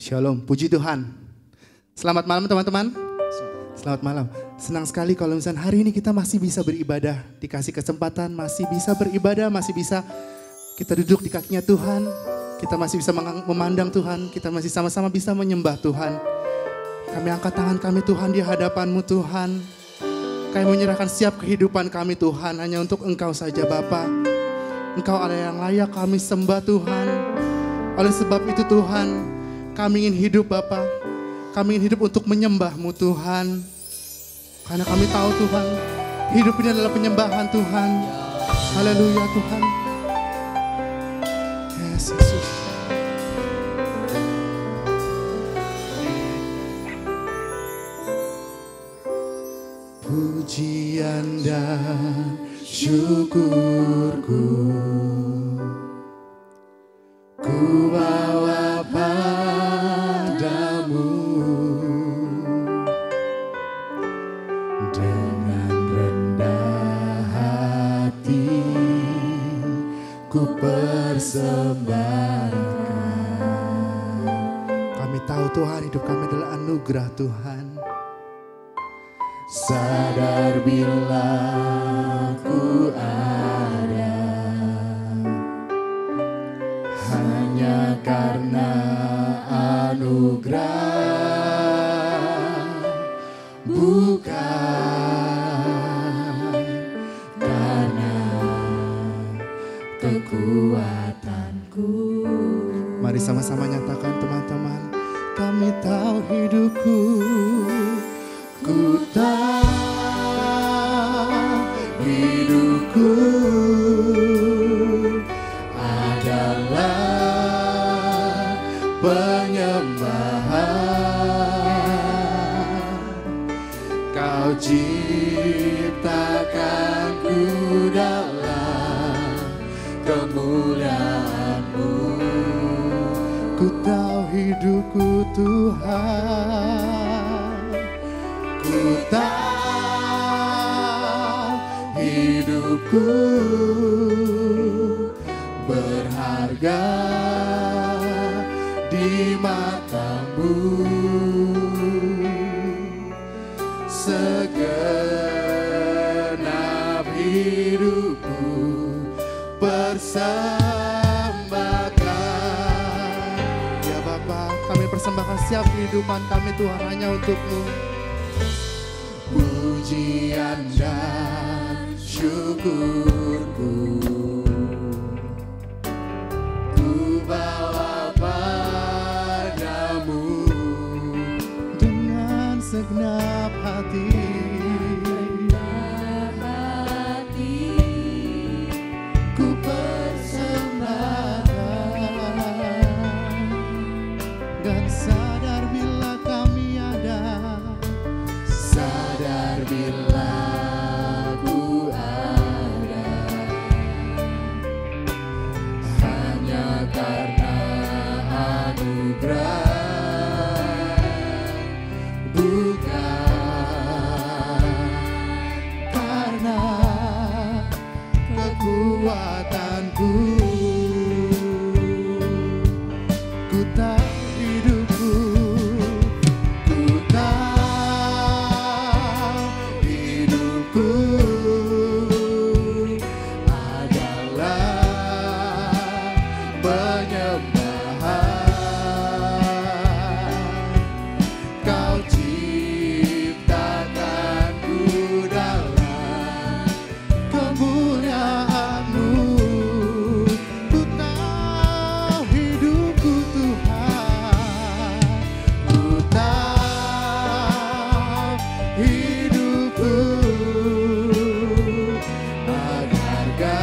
Shalom, puji Tuhan. Selamat malam teman-teman. Selamat malam. Senang sekali kalau misalnya hari ini kita masih bisa beribadah. Dikasih kesempatan, masih bisa beribadah, masih bisa kita duduk di kakinya Tuhan. Kita masih bisa memandang Tuhan, kita masih sama-sama bisa menyembah Tuhan. Kami angkat tangan kami Tuhan di hadapan-Mu Tuhan. Kami menyerahkan setiap kehidupan kami Tuhan hanya untuk Engkau saja Bapa. Engkau ada yang layak kami sembah Tuhan. Oleh sebab itu Tuhan, kami ingin hidup Bapa. Kami ingin hidup untuk menyembah-Mu Tuhan. Karena kami tahu Tuhan, hidup ini adalah penyembahan Tuhan. Haleluya Tuhan. Yes, Yesus. Pujian dan syukurku ku bawa padamu dengan rendah hati ku persembahkan. Kami tahu Tuhan, hidup kami adalah anugerah Tuhan. Sadar bila ku ada hanya karena anugerah, bukan karena kekuatanku. Mari sama-sama nyatakan teman-teman, kami tahu hidupku, ku tahu hidupku adalah penyembahan. Kau ciptakanku dalam kemuliaan-Mu. Ku tahu hidupku Tuhan, ku tahu hidupku berharga di mata-Mu. Segenap hidupku persembahkan. Ya Bapa, kami persembahkan setiap kehidupan kami Tuhan hanya untuk-Mu. Pujian dan syukurku ku bawa padamu dengan segenap hati. Ku persembahkan dan sadar bila kami ada, sadar bila ku ada hanya karena anugerah, bukan karena kekuatanku. Ku tahu hidupku, ku tahu hidupku adalah penyembahan. Kau ciptakanku dalam kemuliaan-Mu. Ku tahu hidupku Tuhan, ku tahu hidupku berharga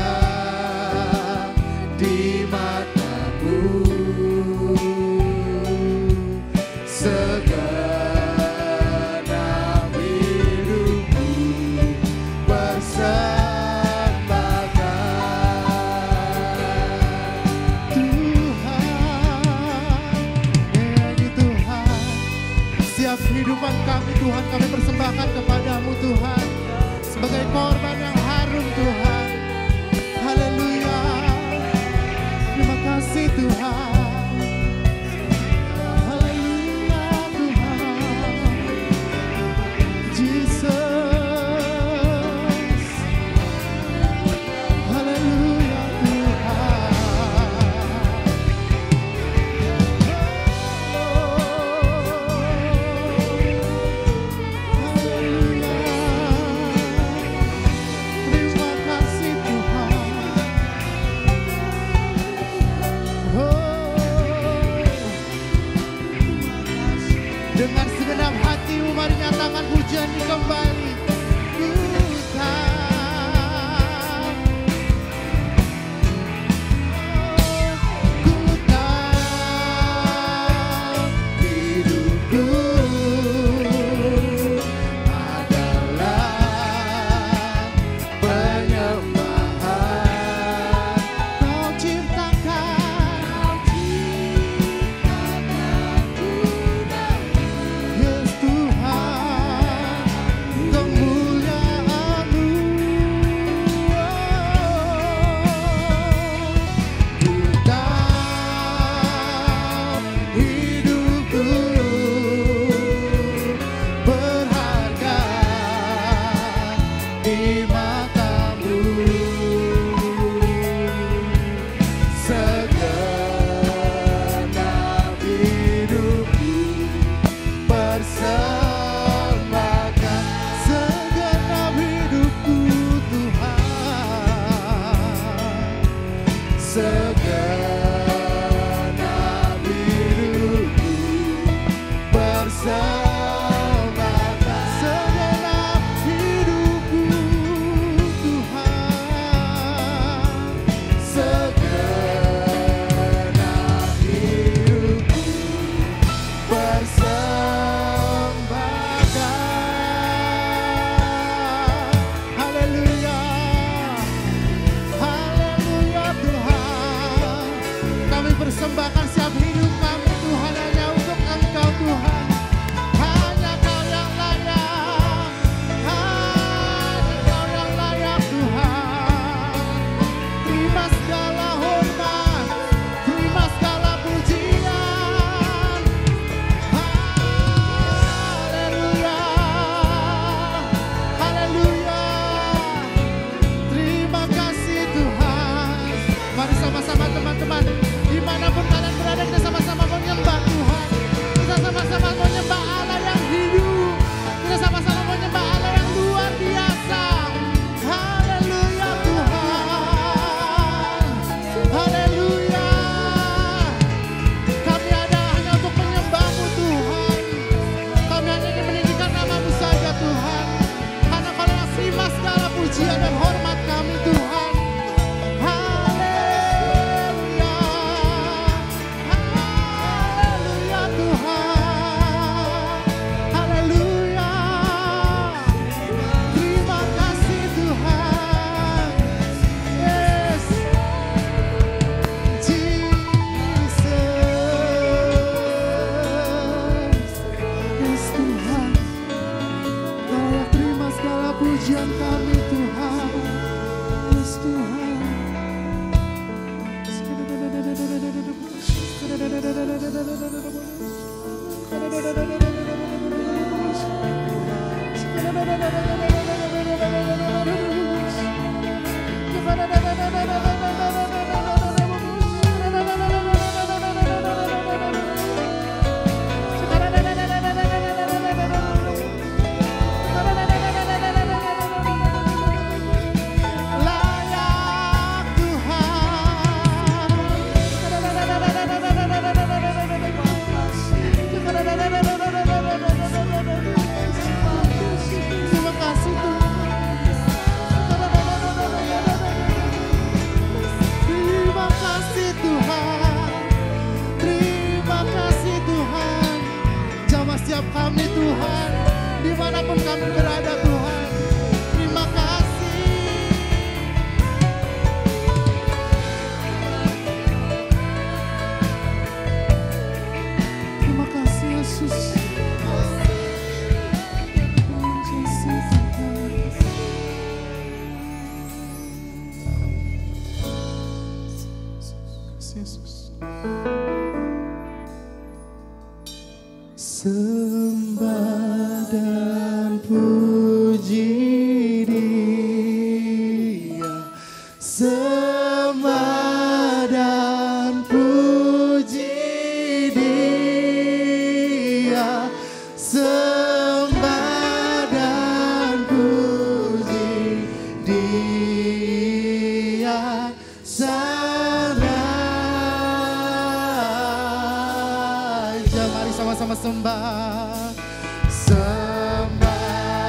di mata-Mu. Segenap hidupku persembahkan. Tuhan, ini Tuhan, setiap kehidupan kami Tuhan, kami persembahkan kepada-Mu Tuhan, sebagai korban yang harum Tuhan. Haleluya. Terima kasih Tuhan. Haleluya. nyanyi kembali. Ku tahu, ku tahu hidupku adalah penyembahan. Kau ciptakan Yes Tuhan, kemuliaan-Mu. Ku tahu hidupku berharga di mata-Mu. Segenap hidupku persembahkan, segenap hidupku Tuhan, segenap hidupku persembahkan, segenap hidupku Tuhan, segenap hidupku persembahkan. Haleluya, haleluya Tuhan. Kami persembahkan setiap hidup kami Tuhan hanya untuk Engkau Tuhan. Hanya Kau yang layak, hanya Kau yang layak Tuhan. Terima segala hormat, terima segala pujian. Haleluya, haleluya. Terima kasih Tuhan. Mari sama-sama teman-teman, dimanapun kalian berada, kita sama-sama menyembah Tuhan. Kita sama-sama menyembah Allah yang hidup. Kita sama-sama menyembah Allah yang luar biasa. Haleluya Tuhan, haleluya. Kami ada hanya untuk menyembah-Mu Tuhan. Kami hanya ingin meninggikan nama-Mu saja Tuhan. Karena Kau yang terima segala pujian dan hormat kami Tuhan. Haleluya, haleluya Tuhan, haleluya. Terima kasih Tuhan. Yes, Jesus. Yes Tuhan, Kau yang terima segala pujian kami Tuhan. Yes Tuhan. Layak Tuhan. Terima kasih Tuhan. Jamah setiap kami Tuhan, dimanapun kami berada Tuhan. Terima kasih. Terima kasih Yesus. Yesus. Sembah dan puji Dia, sembah dan puji Dia, sembah dan puji Dia. Mari sama-sama sembah, sembah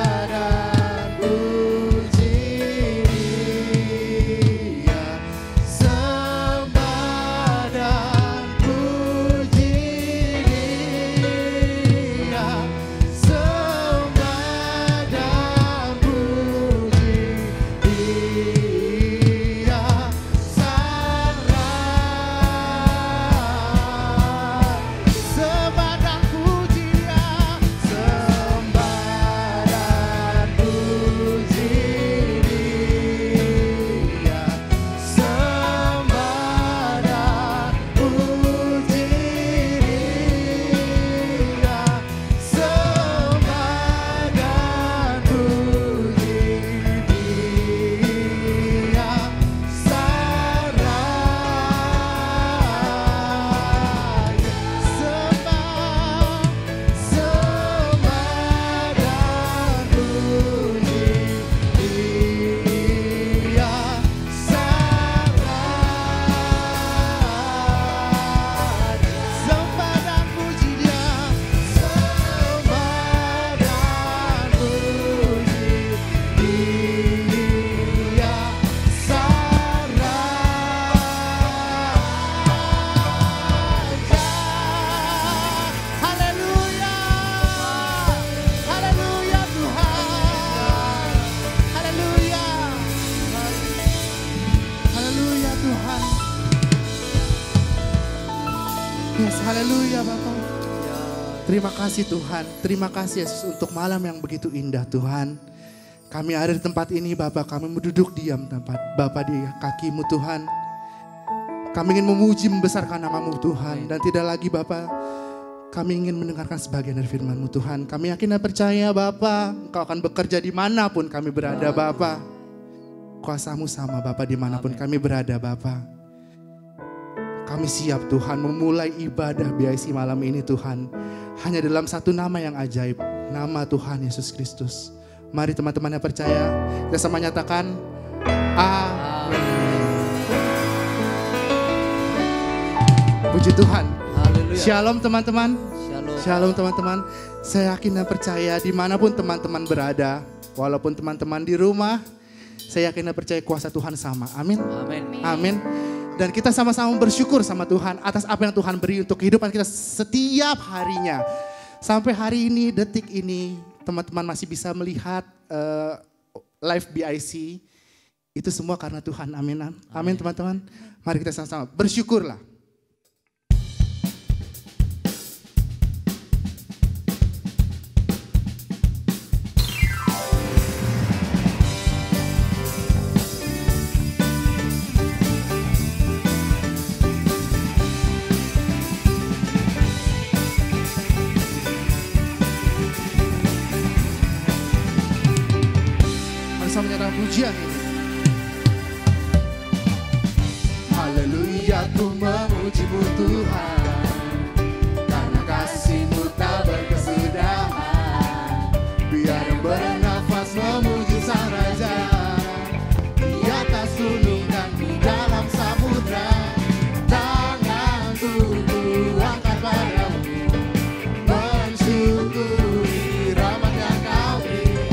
Yes, haleluya Bapak. Terima kasih Tuhan, terima kasih Yesus untuk malam yang begitu indah Tuhan. Kami ada di tempat ini Bapak, kami duduk diam tempat Bapak di kaki-Mu Tuhan. Kami ingin memuji membesarkan nama-Mu Tuhan. Dan tidak lagi Bapak, kami ingin mendengarkan sebagian dari firman-Mu Tuhan. Kami yakin dan percaya Bapak, Engkau akan bekerja dimanapun kami berada Bapak. Kuasa-Mu sama Bapak dimanapun kami berada Bapak. Kami siap Tuhan memulai ibadah BIC malam ini Tuhan. Hanya dalam satu nama yang ajaib. Nama Tuhan Yesus Kristus. Mari teman-teman yang percaya, kita sama nyatakan amin. Puji Tuhan. Haleluya. Shalom teman-teman. Shalom teman-teman. Saya yakin dan percaya dimanapun teman-teman berada. Walaupun teman-teman di rumah, saya yakin dan percaya kuasa Tuhan sama. Amin. Amin. Amin. Dan kita sama-sama bersyukur sama Tuhan atas apa yang Tuhan beri untuk kehidupan kita setiap harinya. Sampai hari ini, detik ini, teman-teman masih bisa melihat live BIC. Itu semua karena Tuhan. Amin. Amin teman-teman. Mari kita sama-sama bersyukurlah. Menyerah pujian ini. Haleluya, ku memuji-Mu Tuhan, karena kasih-Mu tak berkesudahan. Biar yang bernafas memuji Sang Raja, di atas gunung dan di dalam samudra. Tanganku ku angkat padamu, mensyukuri rahmat yang Kau beri.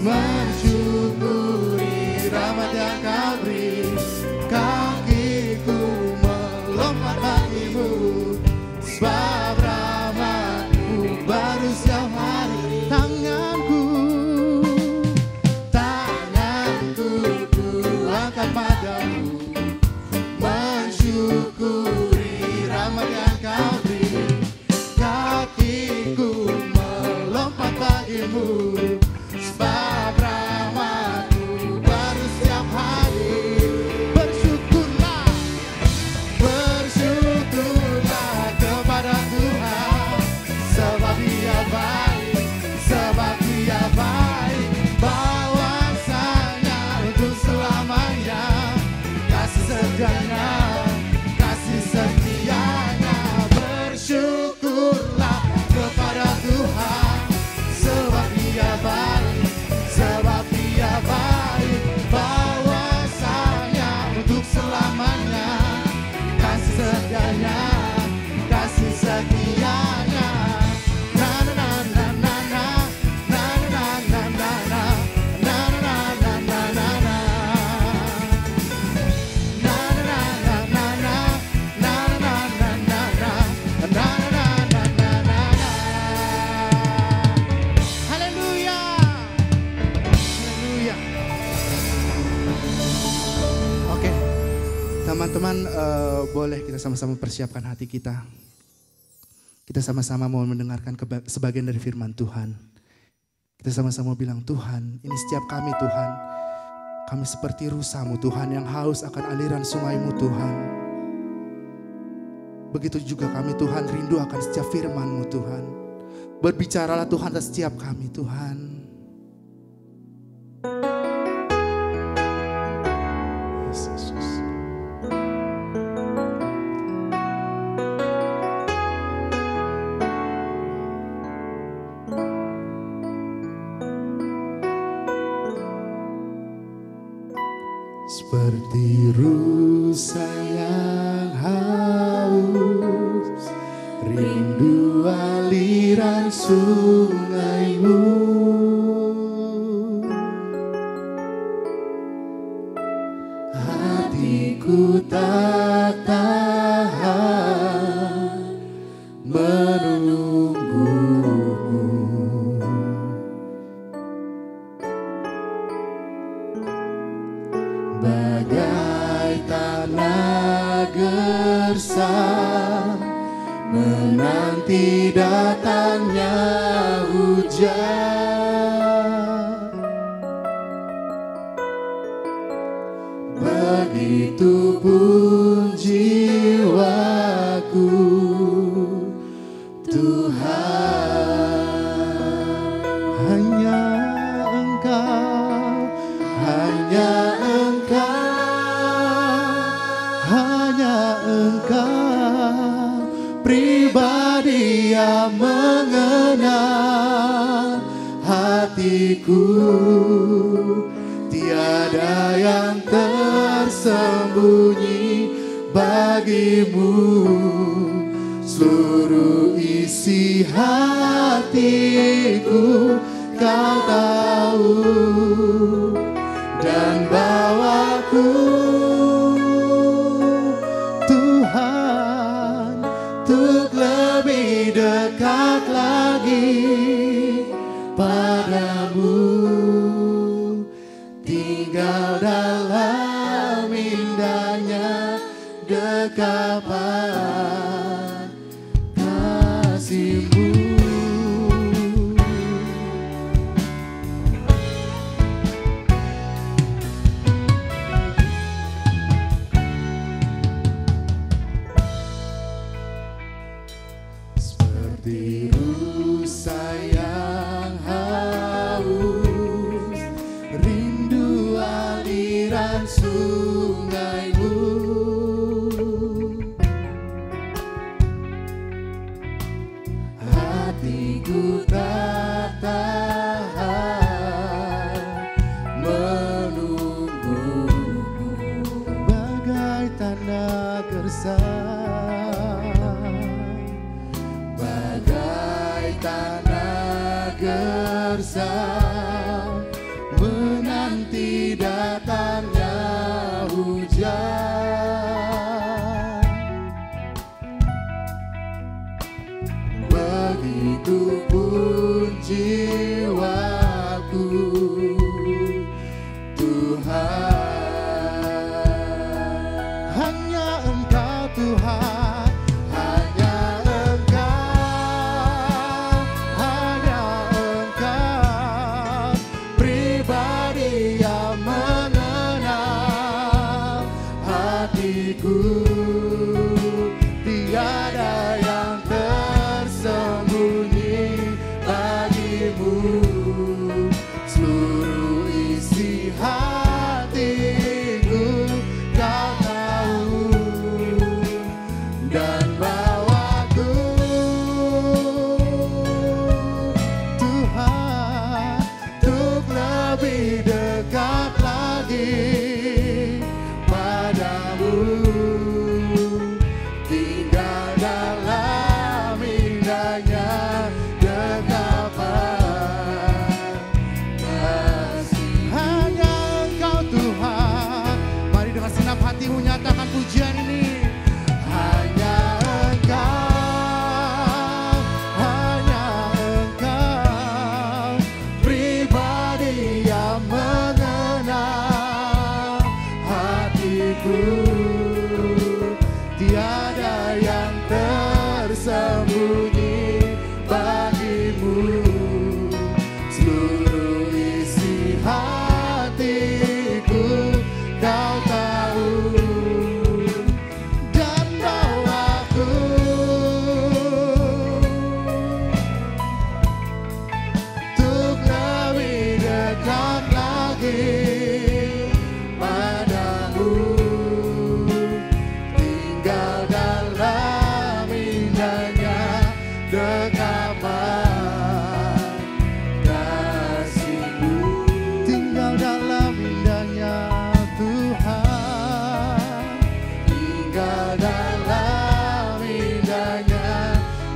Mensyukuri rahmat yang Kau beri, kakiku melompat bagimu, sebab rahmat-Mu baru setiap hari. Tanganku ku angkat padamu, mensyukuri rahmat yang Kau beri, kakiku melompat bagimu. Sebab rahmat-Mu baru setiap hari. Bersyukurlah, bersyukurlah kepada Tuhan. teman-teman boleh kita sama-sama persiapkan hati kita. Kita sama-sama mau mendengarkan sebagian dari firman Tuhan. Kita sama-sama bilang, Tuhan, ini setiap kami Tuhan. Kami seperti rusa-Mu Tuhan yang haus akan aliran sungai-Mu Tuhan. Begitu juga kami Tuhan rindu akan setiap firman-Mu Tuhan. Berbicaralah Tuhan atas setiap kami Tuhan. Seperti rusa yang haus, rindu aliran sungai-Mu. Hatiku tak tahan menunggu-Mu. Bagai tanah gersang menanti datangnya hujan, begitupun jiwaku Tuhan. Hanya Engkau, hanya Engkau pribadi yang mengenal hatiku. Tiada yang tersembunyi bagi-Mu. Seluruh isi hatiku Kau tahu, dan bawaku Tuhan untuk lebih dekat lagi padamu, tinggal dalam indahnya dekapan kasih-Mu. Seperti rusa yang haus, rindu aliran sungai-Mu. Hatiku tak tahan menunggu-Mu. Bagai tanah gersang, bagai tanah gersang menanti datangnya hujan, begitupun jiwaku Tuhan. Hanya Engkau Tuhan, hanya Engkau pribadi yang mengenal hatiku. Tiada yang tersembunyi bagi-Mu. Seluruh isi hatiku Kau tahu, dan bawaku Tuhan untuk lebih dekat lagi padamu, tinggal dalam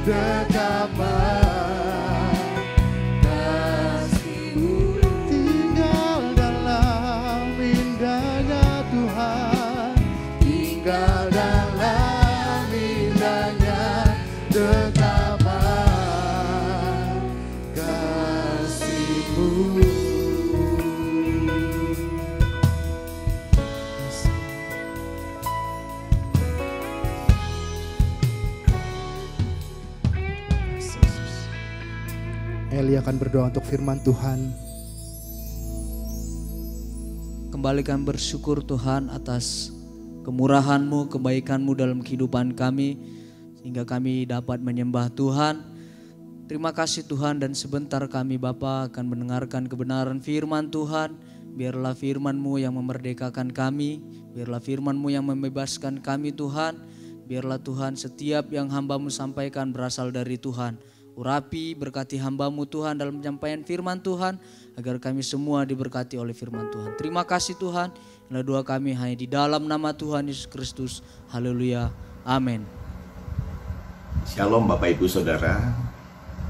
rekaman kasih-Mu. Tinggal dalam indahnya Tuhan, tinggal dalam indahnya rekaman kasih-Mu. Eli akan berdoa untuk firman Tuhan. Kembali kami bersyukur Tuhan atas kemurahan-Mu, kebaikan-Mu dalam kehidupan kami, sehingga kami dapat menyembah Tuhan. Terima kasih Tuhan, dan sebentar kami Bapa akan mendengarkan kebenaran firman Tuhan. Biarlah firman-Mu yang memerdekakan kami, biarlah firman-Mu yang membebaskan kami Tuhan. Biarlah Tuhan setiap yang hamba-Mu sampaikan berasal dari Tuhan. Urapi, berkati hamba-Mu Tuhan dalam penyampaian firman Tuhan, agar kami semua diberkati oleh firman Tuhan. Terima kasih Tuhan, inilah doa kami hanya di dalam nama Tuhan Yesus Kristus. Haleluya, amin. Shalom Bapak Ibu Saudara,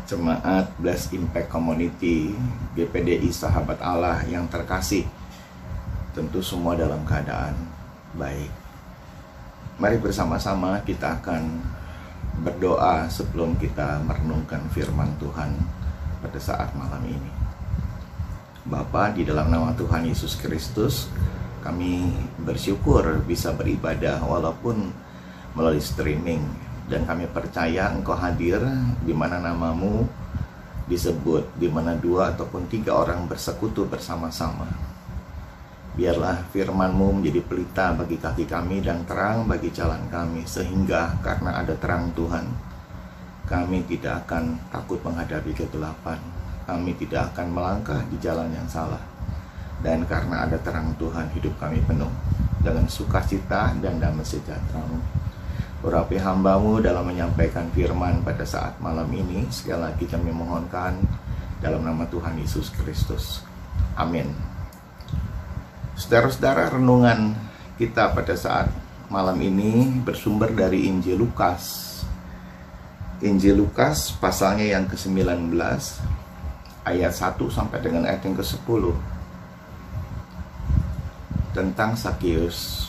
Jemaat Blessed Impact Community GPDI Sahabat Allah yang terkasih. Tentu semua dalam keadaan baik. Mari bersama-sama kita akan berdoa sebelum kita merenungkan firman Tuhan pada saat malam ini. Bapa, di dalam nama Tuhan Yesus Kristus, kami bersyukur bisa beribadah walaupun melalui streaming, dan kami percaya Engkau hadir di mana nama-Mu disebut, di mana 2 ataupun 3 orang bersekutu bersama-sama. Biarlah firman-Mu menjadi pelita bagi kaki kami dan terang bagi jalan kami, sehingga karena ada terang Tuhan, kami tidak akan takut menghadapi kegelapan. Kami tidak akan melangkah di jalan yang salah. Dan karena ada terang Tuhan, hidup kami penuh dengan sukacita dan damai sejahtera-Mu. Urapi hamba-Mu dalam menyampaikan firman pada saat malam ini. Sekali lagi kami mohonkan dalam nama Tuhan Yesus Kristus. Amin. Saudara-saudara, renungan kita pada saat malam ini bersumber dari Injil Lukas. Injil Lukas pasalnya yang ke-19, ayat 1 sampai dengan ayat yang ke-10. Tentang Sakeus.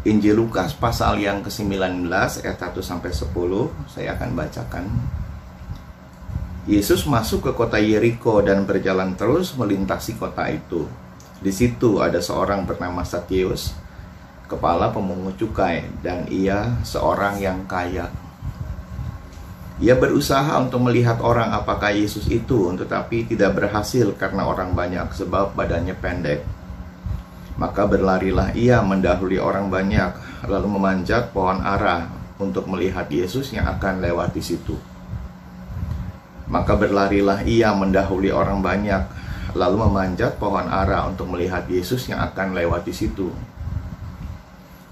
Injil Lukas pasal yang ke-19 ayat 1 sampai 10, saya akan bacakan. Yesus masuk ke kota Yeriko dan berjalan terus melintasi kota itu. Di situ ada seorang bernama Sakeus, kepala pemungut cukai, dan ia seorang yang kaya. Ia berusaha untuk melihat orang apakah Yesus itu, tetapi tidak berhasil karena orang banyak, sebab badannya pendek. Maka berlarilah ia mendahului orang banyak, lalu memanjat pohon ara untuk melihat Yesus yang akan lewat di situ. Maka berlarilah ia mendahului orang banyak, lalu memanjat pohon ara untuk melihat Yesus yang akan lewat di situ.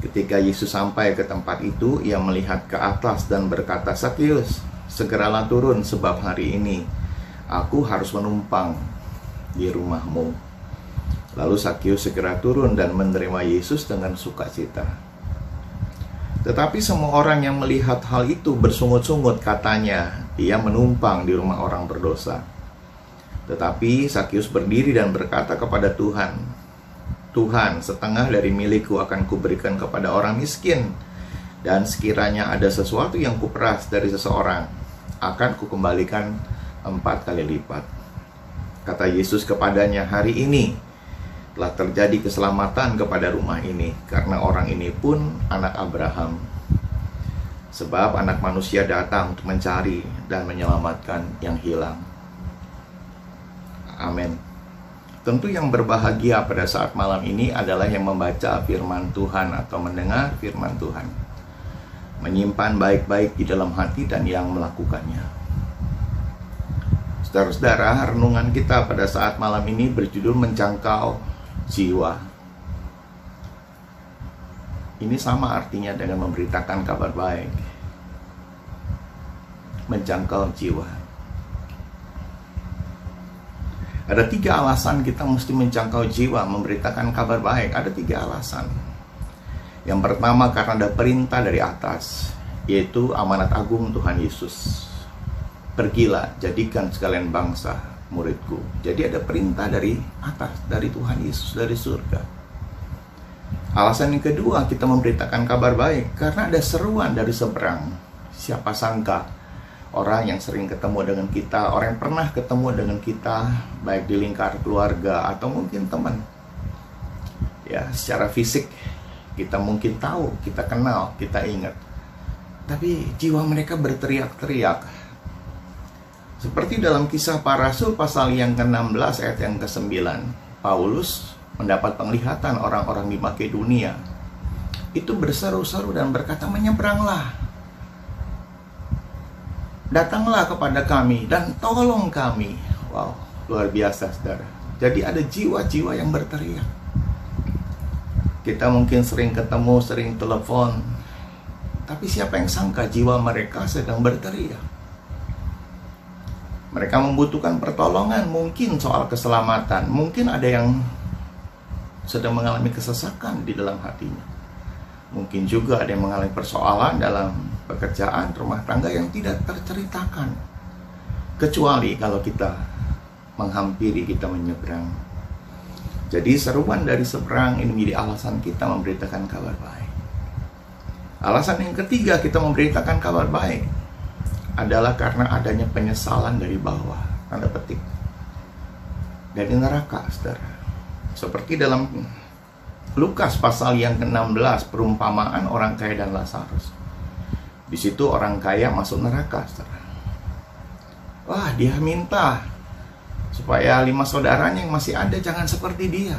Ketika Yesus sampai ke tempat itu, ia melihat ke atas dan berkata, "Sakeus, segeralah turun, sebab hari ini aku harus menumpang di rumahmu." Lalu Sakeus segera turun dan menerima Yesus dengan sukacita. Tetapi semua orang yang melihat hal itu bersungut-sungut, katanya, "Ia menumpang di rumah orang berdosa." Tetapi Sakeus berdiri dan berkata kepada Tuhan, "Tuhan, setengah dari milikku akan kuberikan kepada orang miskin, dan sekiranya ada sesuatu yang kuperas dari seseorang, akan kukembalikan 4 kali lipat." Kata Yesus kepadanya, "Hari ini telah terjadi keselamatan kepada rumah ini, karena orang ini pun anak Abraham. Sebab Anak Manusia datang untuk mencari dan menyelamatkan yang hilang." Amin. Tentu yang berbahagia pada saat malam ini adalah yang membaca firman Tuhan atau mendengar firman Tuhan, menyimpan baik-baik di dalam hati dan yang melakukannya. Saudara-saudara, renungan kita pada saat malam ini berjudul menjangkau jiwa. Ini sama artinya dengan memberitakan kabar baik. Menjangkau jiwa. Ada 3 alasan kita mesti menjangkau jiwa, memberitakan kabar baik. Ada 3 alasan. Yang pertama, karena ada perintah dari atas. yaitu amanat agung Tuhan Yesus. Pergilah, jadikan sekalian bangsa muridku. Jadi ada perintah dari atas, dari Tuhan Yesus, dari surga. Alasan yang kedua kita memberitakan kabar baik, karena ada seruan dari seberang. Siapa sangka orang yang sering ketemu dengan kita, orang yang pernah ketemu dengan kita, baik di lingkar keluarga atau mungkin teman, ya secara fisik kita mungkin tahu, kita kenal, kita ingat, tapi jiwa mereka berteriak-teriak. Seperti dalam Kisah Para Rasul pasal yang ke-16 ayat yang ke-9, Paulus mendapat penglihatan orang-orang di Makedonia itu berseru-seru dan berkata, menyeberanglah, datanglah kepada kami dan tolong kami. Wow, luar biasa saudara. Jadi ada jiwa-jiwa yang berteriak. Kita mungkin sering ketemu, sering telepon, tapi siapa yang sangka jiwa mereka sedang berteriak. Mereka membutuhkan pertolongan, mungkin soal keselamatan, mungkin ada yang sedang mengalami kesesakan di dalam hatinya. Mungkin juga ada yang mengalami persoalan dalam pekerjaan, rumah tangga yang tidak terceritakan. Kecuali kalau kita menghampiri, kita menyeberang. Jadi seruan dari seberang ini menjadi alasan kita memberitakan kabar baik. Alasan yang ketiga kita memberitakan kabar baik adalah karena adanya penyesalan dari bawah, tanda petik, dari neraka, saudara. Seperti dalam Lukas pasal yang ke-16, perumpamaan orang kaya dan Lazarus. Di situ orang kaya masuk neraka, saudara. Wah, dia minta supaya 5 saudaranya yang masih ada jangan seperti dia.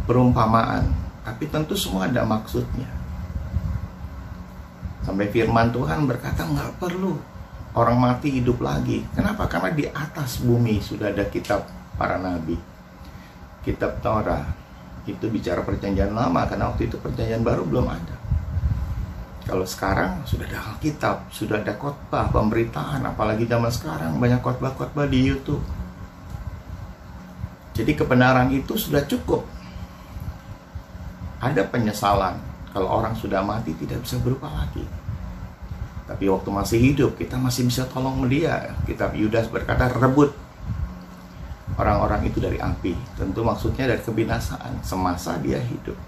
Perumpamaan, tapi tentu semua ada maksudnya. Sampai firman Tuhan berkata nggak perlu orang mati hidup lagi. Kenapa? Karena di atas bumi sudah ada kitab para nabi, kitab Torah. Itu bicara perjanjian lama, karena waktu itu perjanjian baru belum ada. Kalau sekarang sudah ada Alkitab, sudah ada khotbah, pemberitaan. Apalagi zaman sekarang banyak khotbah-khotbah di YouTube. Jadi kebenaran itu sudah cukup. Ada penyesalan kalau orang sudah mati tidak bisa berubah lagi. Tapi waktu masih hidup kita masih bisa tolong dia. Kitab Yudas berkata rebut orang-orang itu dari api. Tentu maksudnya dari kebinasaan semasa dia hidup.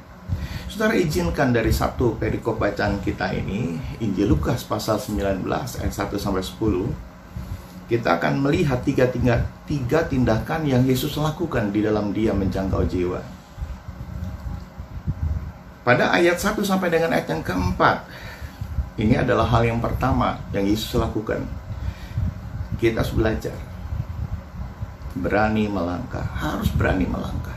Saudara, izinkan dari satu perikop bacaan kita ini, Injil Lukas pasal 19 ayat 1-10, kita akan melihat tiga tindakan yang Yesus lakukan di dalam dia menjangkau jiwa. Pada ayat 1 sampai dengan ayat yang keempat, ini adalah hal yang pertama yang Yesus lakukan. Kita harus belajar berani melangkah, harus berani melangkah.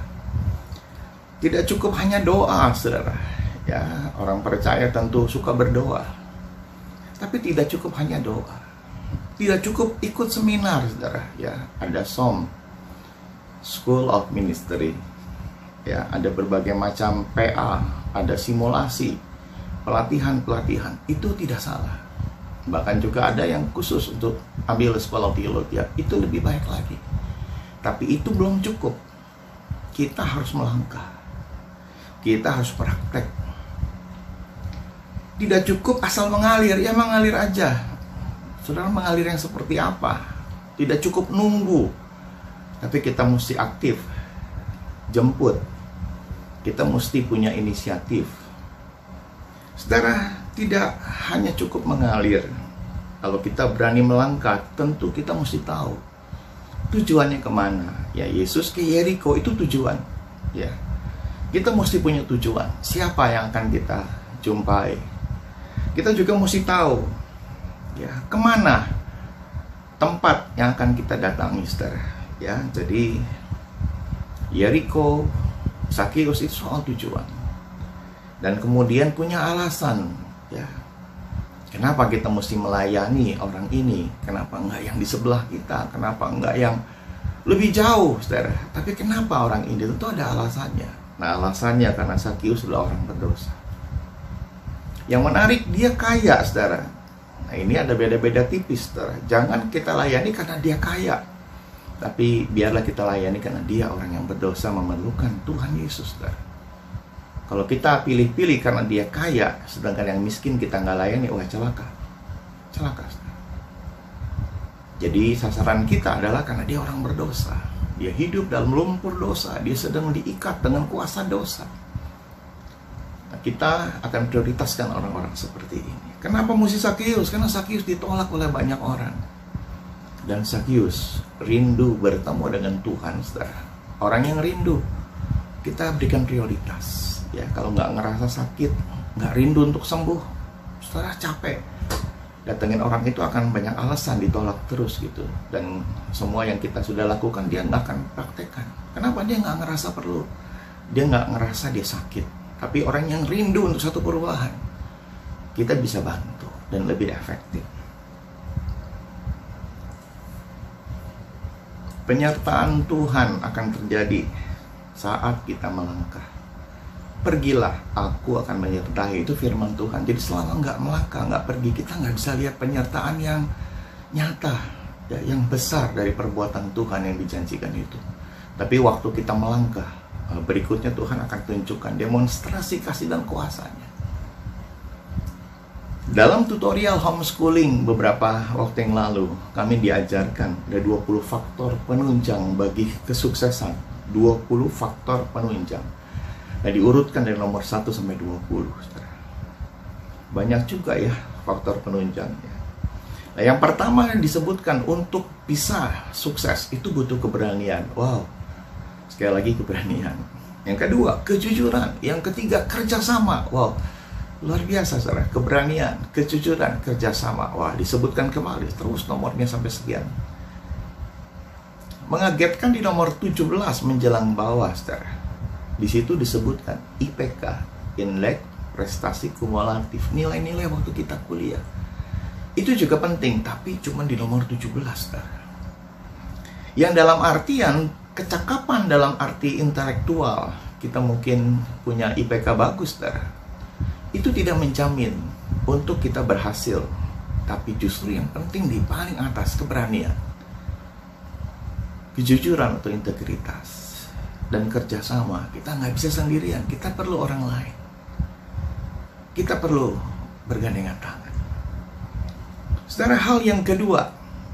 Tidak cukup hanya doa, saudara. Ya, orang percaya tentu suka berdoa. Tapi tidak cukup hanya doa. Tidak cukup ikut seminar, saudara. Ya, ada SOM, School of Ministry. Ya, ada berbagai macam PA, ada simulasi, pelatihan-pelatihan. Itu tidak salah. Bahkan juga ada yang khusus untuk ambil sekolah teologi. Ya, itu lebih baik lagi. Tapi itu belum cukup. Kita harus melangkah. Kita harus praktek. Tidak cukup asal mengalir. Ya mengalir aja. Saudara, mengalir yang seperti apa? Tidak cukup nunggu. Tapi kita mesti aktif. Jemput. Kita mesti punya inisiatif. Saudara, tidak hanya cukup mengalir. Kalau kita berani melangkah, tentu kita mesti tahu tujuannya kemana. Ya, Yesus ke Yeriko itu tujuan. Ya, kita mesti punya tujuan. Siapa yang akan kita jumpai? Kita juga mesti tahu, ya, kemana tempat yang akan kita datangi, saudara. Ya, jadi Yeriko, Zakeus itu soal tujuan. Dan kemudian punya alasan, ya. Kenapa kita mesti melayani orang ini? Kenapa enggak yang di sebelah kita? Kenapa enggak yang lebih jauh, saudara? Tapi kenapa orang ini? Tentu ada alasannya. Nah, alasannya karena Zakeus adalah orang berdosa. Yang menarik, dia kaya, saudara. Nah, ini ada beda-beda tipis, saudara. Jangan kita layani karena dia kaya. Tapi biarlah kita layani karena dia orang yang berdosa memerlukan Tuhan Yesus, saudara. Kalau kita pilih-pilih karena dia kaya, sedangkan yang miskin kita nggak layani, wah celaka. Celaka. Jadi sasaran kita adalah karena dia orang berdosa. Dia hidup dalam lumpur dosa, dia sedang diikat dengan kuasa dosa. Nah, kita akan prioritaskan orang-orang seperti ini. Kenapa mesti Sakius? Karena Sakius ditolak oleh banyak orang. Dan Sakius rindu bertemu dengan Tuhan, saudara. Orang yang rindu, kita berikan prioritas. Ya, kalau nggak ngerasa sakit, nggak rindu untuk sembuh, saudara capek. Datengin orang itu akan banyak alasan, ditolak terus gitu. Dan semua yang kita sudah lakukan, dia nggak akan praktekkan. Kenapa? Dia nggak ngerasa perlu. Dia nggak ngerasa dia sakit. Tapi orang yang rindu untuk satu perubahan, kita bisa bantu dan lebih efektif. Penyertaan Tuhan akan terjadi saat kita melangkah. Pergilah, aku akan menyertai. Itu firman Tuhan. Jadi selama nggak melangkah, nggak pergi, kita nggak bisa lihat penyertaan yang nyata, ya, yang besar dari perbuatan Tuhan yang dijanjikan itu. Tapi waktu kita melangkah, berikutnya Tuhan akan tunjukkan demonstrasi kasih dan kuasanya. Dalam tutorial homeschooling beberapa waktu yang lalu, kami diajarkan ada 20 faktor penunjang bagi kesuksesan. 20 faktor penunjang. Nah, diurutkan dari nomor 1 sampai 20. Banyak juga ya faktor penunjangnya. Nah, yang pertama yang disebutkan untuk bisa sukses itu butuh keberanian. Wow, sekali lagi keberanian. Yang kedua, kejujuran. Yang ketiga, kerjasama. Wow, luar biasa, saudara. Keberanian, kejujuran, kerjasama. Wah, disebutkan kembali terus nomornya sampai sekian. Mengagetkan di nomor 17 menjelang bawah, saudara. Di situ disebutkan IPK, intelek, prestasi kumulatif, nilai-nilai waktu kita kuliah. Itu juga penting, tapi cuma di nomor 17, saudara. Yang dalam artian kecakapan dalam arti intelektual, kita mungkin punya IPK bagus, saudara. Itu tidak menjamin untuk kita berhasil. Tapi justru yang penting di paling atas, keberanian, kejujuran atau integritas, dan kerjasama. Kita nggak bisa sendirian, kita perlu orang lain. Kita perlu bergandengan tangan. Saudara, hal yang kedua,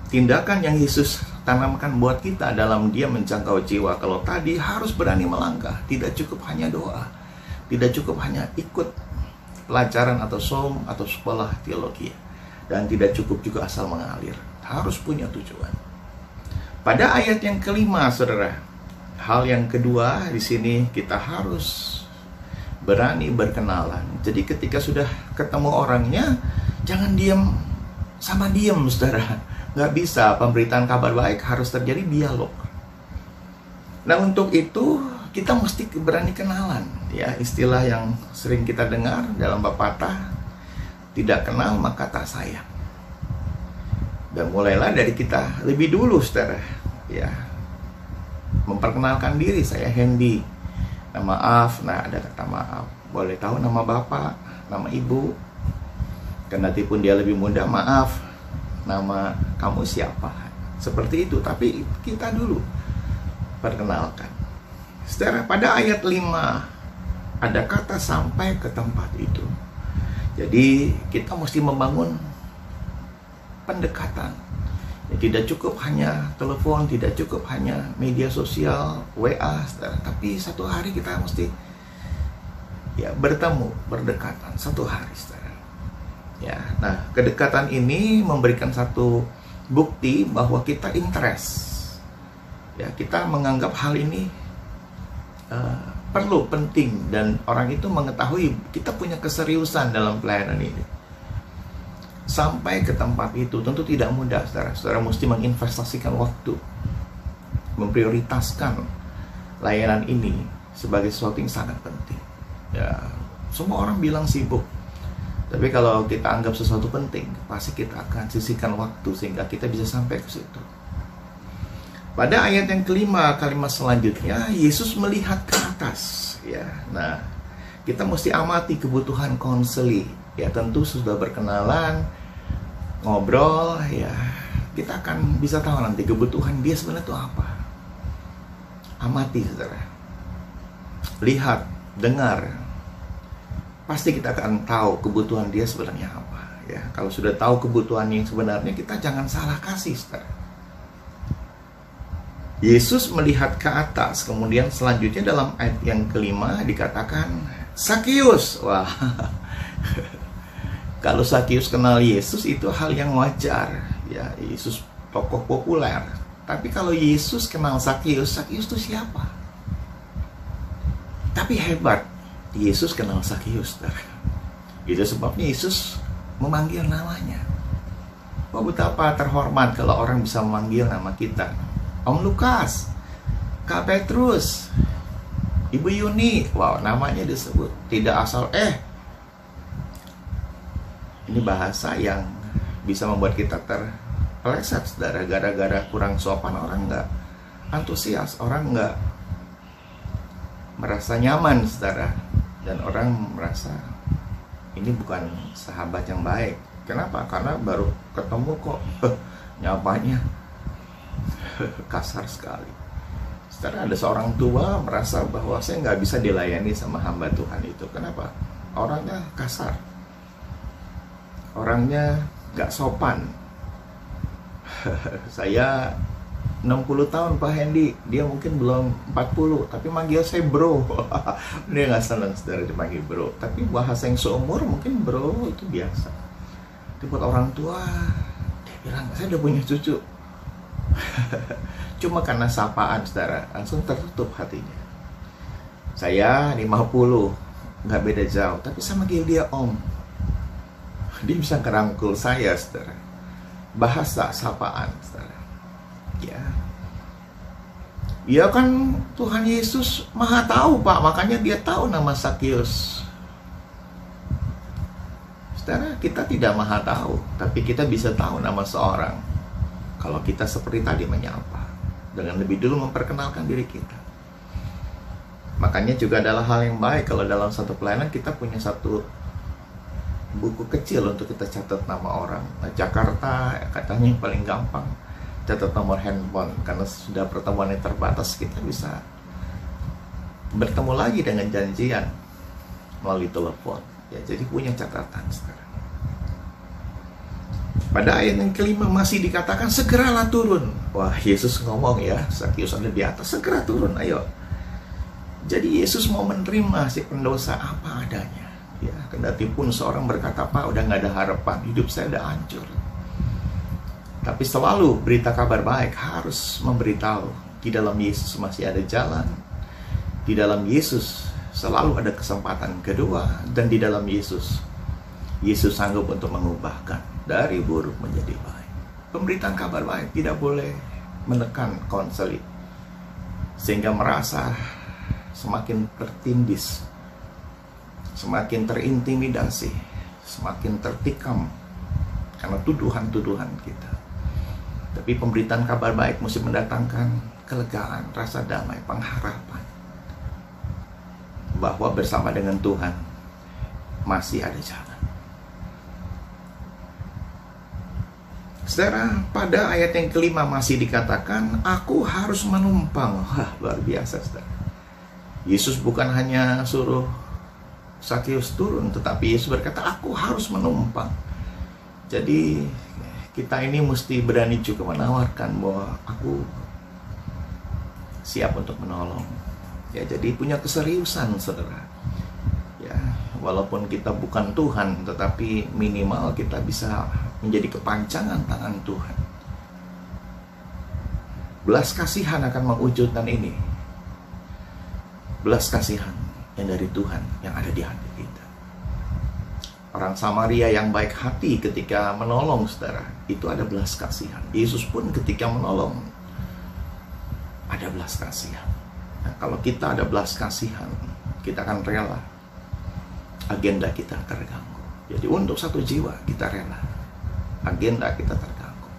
tindakan yang Yesus tanamkan buat kita dalam dia menjangkau jiwa. Kalau tadi harus berani melangkah, tidak cukup hanya doa, tidak cukup hanya ikut pelajaran atau som atau sekolah teologi, dan tidak cukup juga asal mengalir. Harus punya tujuan. Pada ayat yang kelima, saudara, hal yang kedua di sini kita harus berani berkenalan. Jadi ketika sudah ketemu orangnya, jangan diam sama diam, saudara. Nggak bisa, pemberitaan kabar baik harus terjadi dialog. Nah, untuk itu kita mesti berani kenalan. Ya, istilah yang sering kita dengar dalam pepatah, tidak kenal maka tak sayang. Dan mulailah dari kita lebih dulu, saudara. Ya, memperkenalkan diri, saya Hendy, maaf. Nah, ada kata maaf, boleh tahu nama bapak, nama ibu. Kendatipun dia lebih muda, maaf, nama kamu siapa. Seperti itu, tapi kita dulu perkenalkan. Saudara, pada ayat 5 ada kata sampai ke tempat itu. Jadi kita mesti membangun pendekatan. Ya, tidak cukup hanya telepon, tidak cukup hanya media sosial, WA, saudara. Tapi satu hari kita mesti ya bertemu, berdekatan satu hari, saudara. Ya, nah, kedekatan ini memberikan satu bukti bahwa kita interest. Ya, kita menganggap hal ini perlu, penting, dan orang itu mengetahui kita punya keseriusan dalam pelayanan ini. Sampai ke tempat itu tentu tidak mudah, saudara. Saudara mesti menginvestasikan waktu, memprioritaskan layanan ini sebagai sesuatu yang sangat penting. Ya, semua orang bilang sibuk, tapi kalau kita anggap sesuatu penting, pasti kita akan sisihkan waktu sehingga kita bisa sampai ke situ. Pada ayat yang kelima, kalimat selanjutnya, Yesus melihat ke atas. Ya, nah, kita mesti amati kebutuhan konseli. Ya, tentu sudah berkenalan, ngobrol, ya, kita akan bisa tahu nanti kebutuhan dia sebenarnya itu apa. Amati, saudara. Lihat, dengar, pasti kita akan tahu kebutuhan dia sebenarnya apa. Ya, kalau sudah tahu kebutuhan yang sebenarnya, kita jangan salah kasih, saudara. Yesus melihat ke atas, kemudian selanjutnya dalam ayat yang kelima dikatakan, Sakius. Wah, kalau Sakius kenal Yesus itu hal yang wajar. Ya, Yesus tokoh populer. Tapi kalau Yesus kenal Sakius, Sakius itu siapa? Tapi hebat, Yesus kenal Sakius, saudara. Itu sebabnya Yesus memanggil namanya. Wah, betapa terhormat kalau orang bisa memanggil nama kita. Om Lukas, Kak Petrus, Ibu Yuni. Wow, namanya disebut. Tidak asal Ini bahasa yang bisa membuat kita terpeleset, saudara. Gara-gara kurang sopan, orang nggak antusias, orang nggak merasa nyaman, saudara. Dan orang merasa ini bukan sahabat yang baik. Kenapa? Karena baru ketemu kok nyapanya kasar sekali. Setelah ada seorang tua merasa bahwa saya nggak bisa dilayani sama hamba Tuhan itu. Kenapa? Orangnya kasar, orangnya nggak sopan. Saya 60 tahun Pak Hendy, dia mungkin belum 40, tapi manggil saya bro. Dia nggak senang saudara dipanggil bro. Tapi bahasa yang seumur mungkin bro itu biasa. Tapi buat orang tua, dia bilang saya udah punya cucu. Cuma karena sapaan, saudara, langsung tertutup hatinya. Saya 50, nggak beda jauh, tapi saya manggil dia om. Dia bisa kerangkul saya, saudara. Bahasa sapaan, saudara. Ya kan Tuhan Yesus maha tahu, Pak. Makanya dia tahu nama Sakius. Saudara, kita tidak maha tahu, tapi kita bisa tahu nama seorang kalau kita seperti tadi menyapa, dengan lebih dulu memperkenalkan diri kita. Makanya juga adalah hal yang baik kalau dalam satu pelayanan kita punya satu buku kecil untuk kita catat nama orang. Nah, Jakarta katanya yang paling gampang, catat nomor handphone, karena sudah pertemuan yang terbatas, kita bisa bertemu lagi dengan janjian melalui telepon. Ya, jadi punya catatan sekarang. Pada ayat yang kelima masih dikatakan segeralah turun. Wah, Yesus ngomong ya, Sakius ada di atas, segera turun, ayo. Jadi Yesus mau menerima si pendosa apa adanya. Ya, kendati pun seorang berkata, Pak, udah nggak ada harapan, hidup saya udah hancur. Tapi selalu berita kabar baik harus memberitahu di dalam Yesus masih ada jalan. Di dalam Yesus selalu ada kesempatan kedua, dan di dalam Yesus sanggup untuk mengubahkan dari buruk menjadi baik. Pemberitaan kabar baik tidak boleh menekan konseli sehingga merasa semakin tertindis, semakin terintimidasi, semakin tertikam karena tuduhan-tuduhan kita. Tapi pemberitaan kabar baik mesti mendatangkan kelegaan, rasa damai, pengharapan bahwa bersama dengan Tuhan masih ada jalan. Saudara, pada ayat yang kelima masih dikatakan, aku harus menumpang. Wah, luar biasa, saudara. Yesus bukan hanya suruh Sakius turun, tetapi Yesus berkata, aku harus menumpang. Jadi, kita ini mesti berani juga menawarkan bahwa aku siap untuk menolong. Ya, jadi punya keseriusan, saudara. Ya, walaupun kita bukan Tuhan, tetapi minimal kita bisa menjadi kepanjangan tangan Tuhan. Belas kasihan akan mewujudkan ini. Belas kasihan yang dari Tuhan yang ada di hati kita. Orang Samaria yang baik hati ketika menolong, saudara, itu ada belas kasihan. Yesus pun ketika menolong ada belas kasihan. Nah, kalau kita ada belas kasihan, kita akan rela agenda kita terganggu. Jadi untuk satu jiwa kita rela agenda kita terganggu.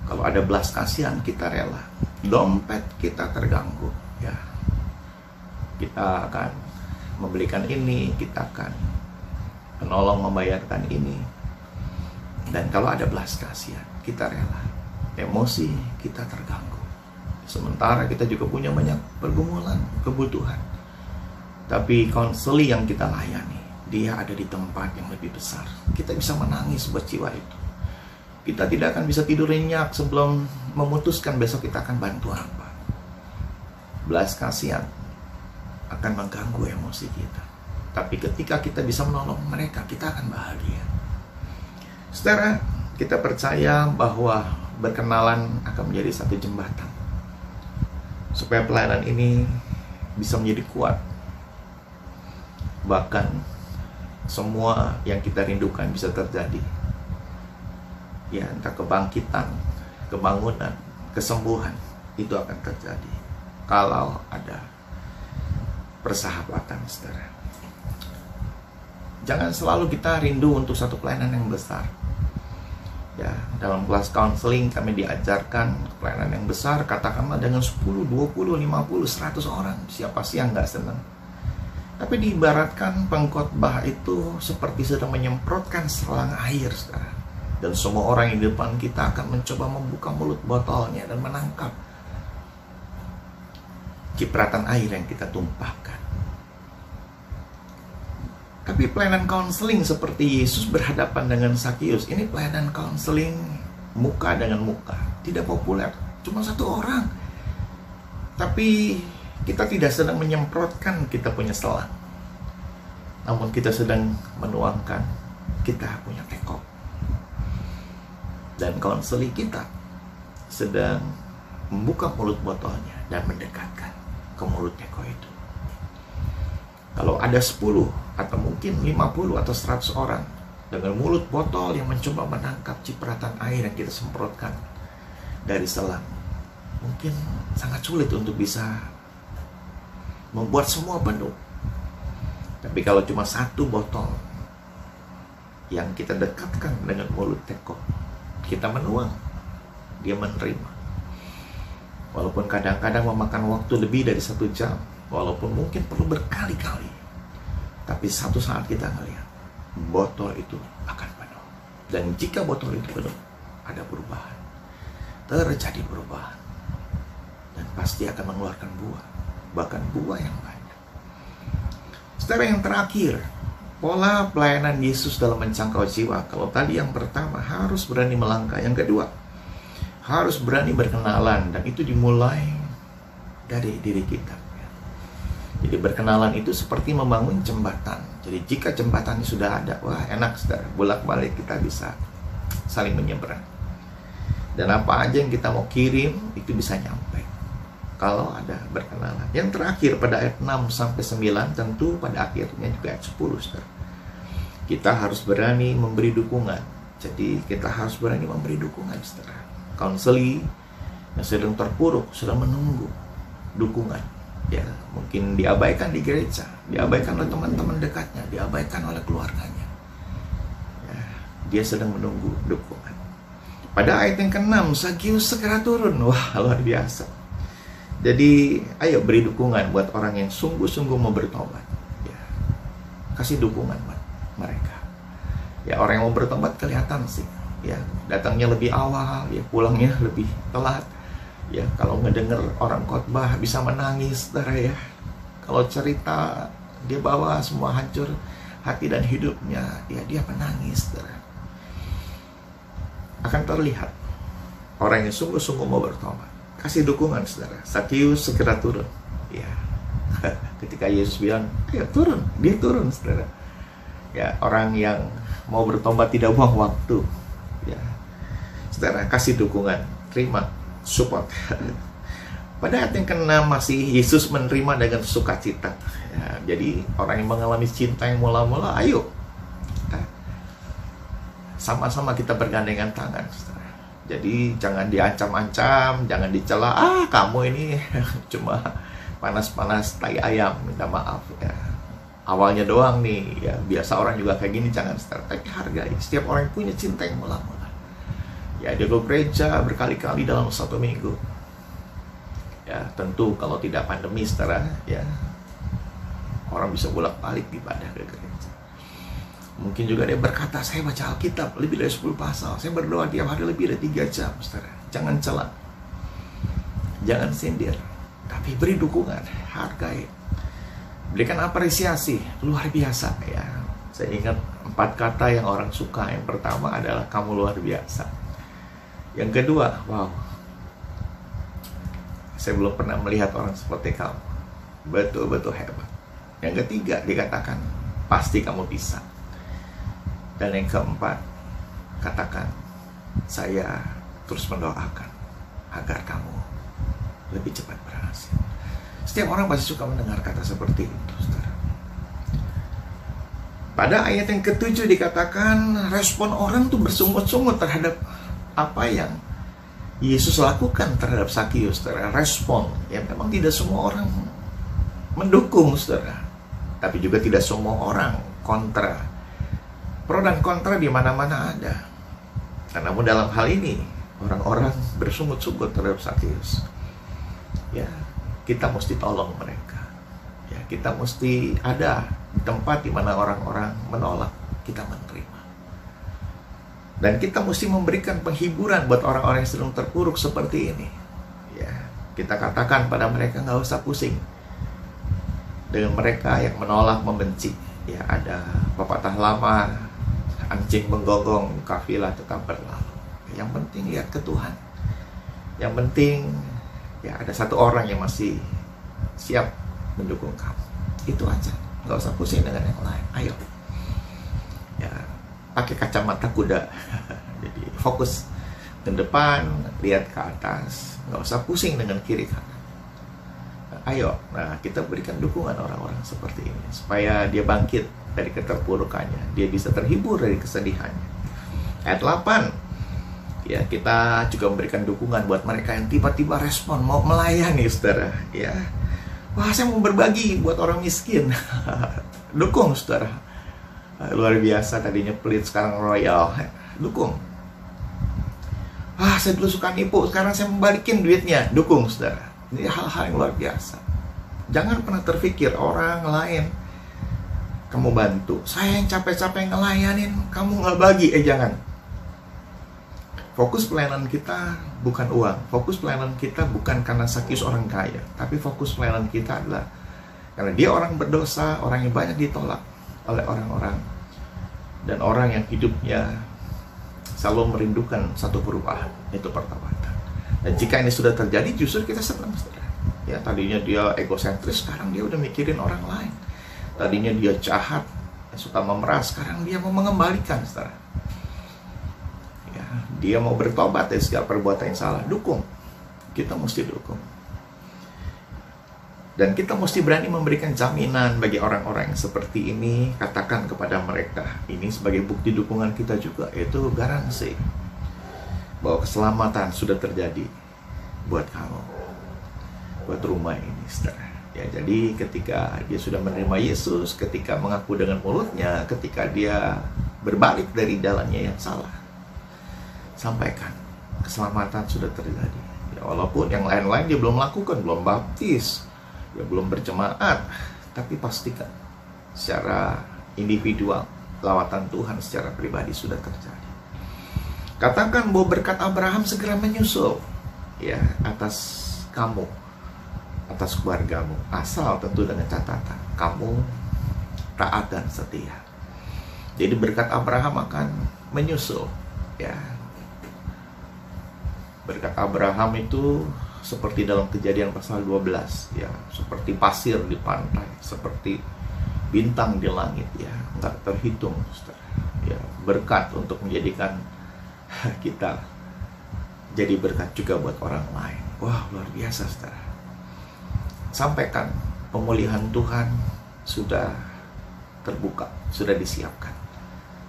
Kalau ada belas kasihan, kita rela dompet kita terganggu. Ya, kita akan membelikan ini, kita akan menolong membayarkan ini. Dan kalau ada belas kasihan, kita rela emosi kita terganggu. Sementara kita juga punya banyak pergumulan, kebutuhan, tapi konseli yang kita layani Dia ada di tempat yang lebih besar. Kita bisa menangis buat jiwa itu. Kita tidak akan bisa tidur nyenyak sebelum memutuskan besok kita akan bantu apa. Belas kasihan akan mengganggu emosi kita. Tapi ketika kita bisa menolong mereka, kita akan bahagia. Saudara, kita percaya bahwa berkenalan akan menjadi satu jembatan supaya pelayanan ini bisa menjadi kuat. Bahkan semua yang kita rindukan bisa terjadi. Ya, entah kebangkitan, kebangunan, kesembuhan, itu akan terjadi kalau ada persahabatan, saudara. Jangan selalu kita rindu untuk satu pelayanan yang besar. Ya, dalam kelas counseling kami diajarkan pelayanan yang besar, katakanlah dengan 10, 20, 50, 100 orang. Siapa sih yang nggak senang? Tapi diibaratkan pengkhotbah itu seperti sedang menyemprotkan selang air, saudara. Dan semua orang yang di depan kita akan mencoba membuka mulut botolnya dan menangkap cipratan air yang kita tumpahkan. Tapi pelayanan counseling seperti Yesus berhadapan dengan Sakius, ini pelayanan counseling muka dengan muka. Tidak populer, cuma satu orang. Tapi kita tidak sedang menyemprotkan kita punya selang, namun kita sedang menuangkan kita punya teko. Dan konseling kita sedang membuka mulut botolnya dan mendekatkan ke mulut teko itu. Kalau ada 10 atau mungkin 50 atau 100 orang dengan mulut botol yang mencoba menangkap cipratan air yang kita semprotkan dari selang, mungkin sangat sulit untuk bisa membuat semua penuh. Tapi kalau cuma satu botol yang kita dekatkan dengan mulut teko, kita menuang, dia menerima. Walaupun kadang-kadang memakan waktu lebih dari 1 jam, walaupun mungkin perlu berkali-kali, tapi satu saat kita melihat botol itu akan penuh. Dan jika botol itu penuh, ada perubahan, terjadi perubahan, dan pasti akan mengeluarkan buah, bahkan buah yang banyak. Saudara, yang terakhir, pola pelayanan Yesus dalam menjangkau jiwa. Kalau tadi yang pertama, harus berani melangkah. Yang kedua, harus berani berkenalan. Dan itu dimulai dari diri kita. Jadi berkenalan itu seperti membangun jembatan. Jadi jika jembatannya sudah ada, wah enak, saudara. Bolak-balik kita bisa saling menyeberang. Dan apa aja yang kita mau kirim, itu bisa nyampe kalau ada berkenalan. Yang terakhir pada ayat 6-9, tentu pada akhirnya juga ayat 10, saudara. Kita harus berani memberi dukungan. Jadi kita harus berani memberi dukungan, saudara. Konseli yang sedang terpuruk, sedang menunggu dukungan. Ya, mungkin diabaikan di gereja, diabaikan oleh teman-teman dekatnya, diabaikan oleh keluarganya. Ya, dia sedang menunggu dukungan. Pada ayat yang ke-6, Sakius segera turun. Wah, luar biasa. Jadi, ayo beri dukungan buat orang yang sungguh-sungguh mau bertobat. Ya, kasih dukungan buat mereka. Ya, orang yang mau bertobat kelihatan sih. Ya, datangnya lebih awal, ya pulangnya lebih telat. Ya, kalau ngedenger orang khotbah bisa menangis, saudara ya. Kalau cerita dia bawa semua hancur hati dan hidupnya, ya dia menangis, saudara. Akan terlihat orang yang sungguh-sungguh mau bertobat. Kasih dukungan, saudara. Sakius segera turun. Ya, ketika Yesus bilang, ya turun, dia turun, saudara. Ya, orang yang mau bertobat tidak buang waktu. Ya, saudara, kasih dukungan, terima support. Pada ayat yang ke-6 masih Yesus menerima dengan sukacita. Ya, jadi orang yang mengalami cinta yang mula-mula, ayo sama-sama kita bergandengan tangan, saudara. Jadi jangan diancam-ancam, jangan dicela, kamu ini cuma panas-panas tai ayam, minta maaf ya. Awalnya doang nih, ya biasa orang juga kayak gini, jangan start. Tapi hargai, setiap orang punya cinta yang mula-mula. Ya, dia ke gereja berkali-kali dalam 1 minggu. Ya, tentu kalau tidak pandemi, saudara, ya orang bisa bolak-balik ibadah ke gereja. Mungkin juga dia berkata, saya baca Alkitab lebih dari 10 pasal, saya berdoa tiap hari lebih dari 3 jam, saudara. Jangan cela, jangan sindir, tapi beri dukungan, hargai, berikan apresiasi luar biasa ya. Saya ingat 4 kata yang orang suka. Yang pertama adalah kamu luar biasa. Yang kedua, wow, saya belum pernah melihat orang seperti kamu. Betul-betul hebat. Yang ketiga dikatakan, pasti kamu bisa. Dan yang keempat, katakan, saya terus mendoakan agar kamu lebih cepat berhasil. Setiap orang pasti suka mendengar kata seperti itu, saudara. Pada ayat yang ke-7 dikatakan, respon orang tuh bersungut-sungut terhadap apa yang Yesus lakukan terhadap Zakius, saudara. Respon, ya memang tidak semua orang mendukung, saudara. Tapi juga tidak semua orang kontra. Pro dan kontra di mana-mana ada. Namun dalam hal ini, orang-orang bersungut-sungut terhadap Zakius. Ya, kita mesti tolong mereka. Ya, kita mesti ada di tempat di mana orang-orang menolak, kita menerima. Dan kita mesti memberikan penghiburan buat orang-orang yang sedang terpuruk seperti ini. Ya, kita katakan pada mereka, nggak usah pusing dengan mereka yang menolak, membenci. Ya, ada pepatah lama, anjing menggonggong, kafilah tetap berlalu. Yang penting lihat ke Tuhan. Yang penting ya ada satu orang yang masih siap mendukung kamu. Itu aja. Nggak usah pusing dengan yang lain. Ayo. Ya, pakai kacamata kuda. Jadi fokus ke depan, lihat ke atas. Nggak usah pusing dengan kiri kanan. Ayo, nah kita berikan dukungan orang-orang seperti ini supaya dia bangkit dari keterpurukannya, dia bisa terhibur dari kesedihannya. Ayat 8, ya kita juga memberikan dukungan buat mereka yang tiba-tiba respon mau melayani, saudara. Ya, wah saya mau berbagi buat orang miskin. Dukung, saudara. Luar biasa, tadinya pelit sekarang royal. Dukung. Wah saya dulu suka nipu, sekarang saya membalikin duitnya. Dukung, saudara. Ini hal-hal yang luar biasa. Jangan pernah terpikir orang lain kamu bantu. Saya yang capek-capek ngelayanin, kamu nggak bagi. Jangan. Fokus pelayanan kita bukan uang. Fokus pelayanan kita bukan karena Zakius orang kaya. Tapi fokus pelayanan kita adalah karena dia orang berdosa, orang yang banyak ditolak oleh orang-orang. Dan orang yang hidupnya selalu merindukan satu perubahan, yaitu pertobatan. Dan jika ini sudah terjadi, justru kita senang, saudara. Ya, tadinya dia egosentris, sekarang dia udah mikirin orang lain. Tadinya dia jahat, suka memeras, sekarang dia mau mengembalikan, saudara. Ya, dia mau bertobat dari segala perbuatan yang salah. Dukung. Kita mesti dukung. Dan kita mesti berani memberikan jaminan bagi orang-orang yang seperti ini. Katakan kepada mereka, ini sebagai bukti dukungan kita juga, yaitu garansi bahwa keselamatan sudah terjadi buat kamu, buat rumah ini, saudara. Ya, jadi ketika dia sudah menerima Yesus, ketika mengaku dengan mulutnya, ketika dia berbalik dari jalannya yang salah, sampaikan keselamatan sudah terjadi. Ya, walaupun yang lain-lain dia belum lakukan, belum baptis, dia belum berjemaat, tapi pastikan secara individual lawatan Tuhan secara pribadi sudah terjadi. Katakan bahwa berkat Abraham segera menyusul, ya, atas kamu, atas keluargamu, asal tentu dengan catatan kamu taat dan setia. Jadi berkat Abraham akan menyusul, ya. Berkat Abraham itu seperti dalam Kejadian pasal 12, ya, seperti pasir di pantai, seperti bintang di langit, ya, nggak terhitung, saudara. Ya, berkat untuk menjadikan kita jadi berkat juga buat orang lain. Wah, luar biasa, saudara. Sampaikan pemulihan Tuhan sudah terbuka, sudah disiapkan.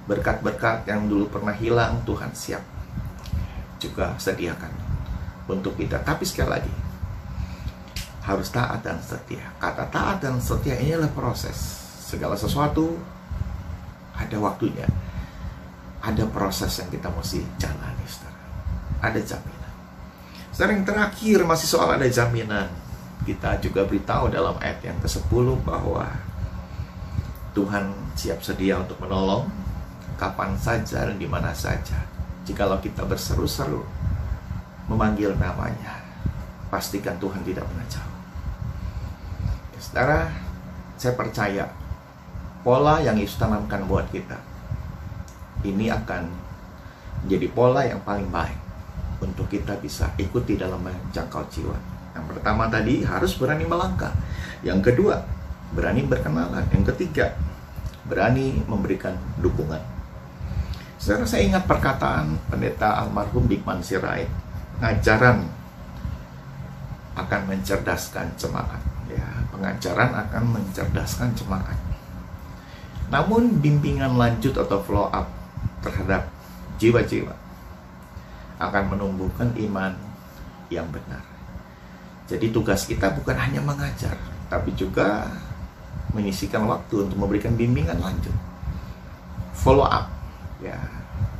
Berkat-berkat yang dulu pernah hilang, Tuhan siap juga sediakan untuk kita. Tapi sekali lagi, harus taat dan setia. Kata taat dan setia ini adalah proses. Segala sesuatu ada waktunya. Ada proses yang kita mesti jalani, saudara. Ada jaminan. Saudara, yang terakhir masih soal ada jaminan. Kita juga beritahu dalam ayat yang ke-10 bahwa Tuhan siap sedia untuk menolong kapan saja dan di mana saja. Jikalau kita berseru-seru memanggil namanya, pastikan Tuhan tidak pernah jauh. Ya, saudara, saya percaya pola yang Yesus tanamkan buat kita, ini akan menjadi pola yang paling baik untuk kita bisa ikuti dalam menjangkau jiwa. Yang pertama tadi, harus berani melangkah. Yang kedua, berani berkenalan. Yang ketiga, berani memberikan dukungan. Saya ingat perkataan pendeta almarhum Dickman Sirait, pengajaran akan mencerdaskan jemaat. Ya, pengajaran akan mencerdaskan jemaat. Namun bimbingan lanjut atau follow up terhadap jiwa-jiwa akan menumbuhkan iman yang benar. Jadi tugas kita bukan hanya mengajar, tapi juga menyisihkan waktu untuk memberikan bimbingan lanjut, follow up. Ya,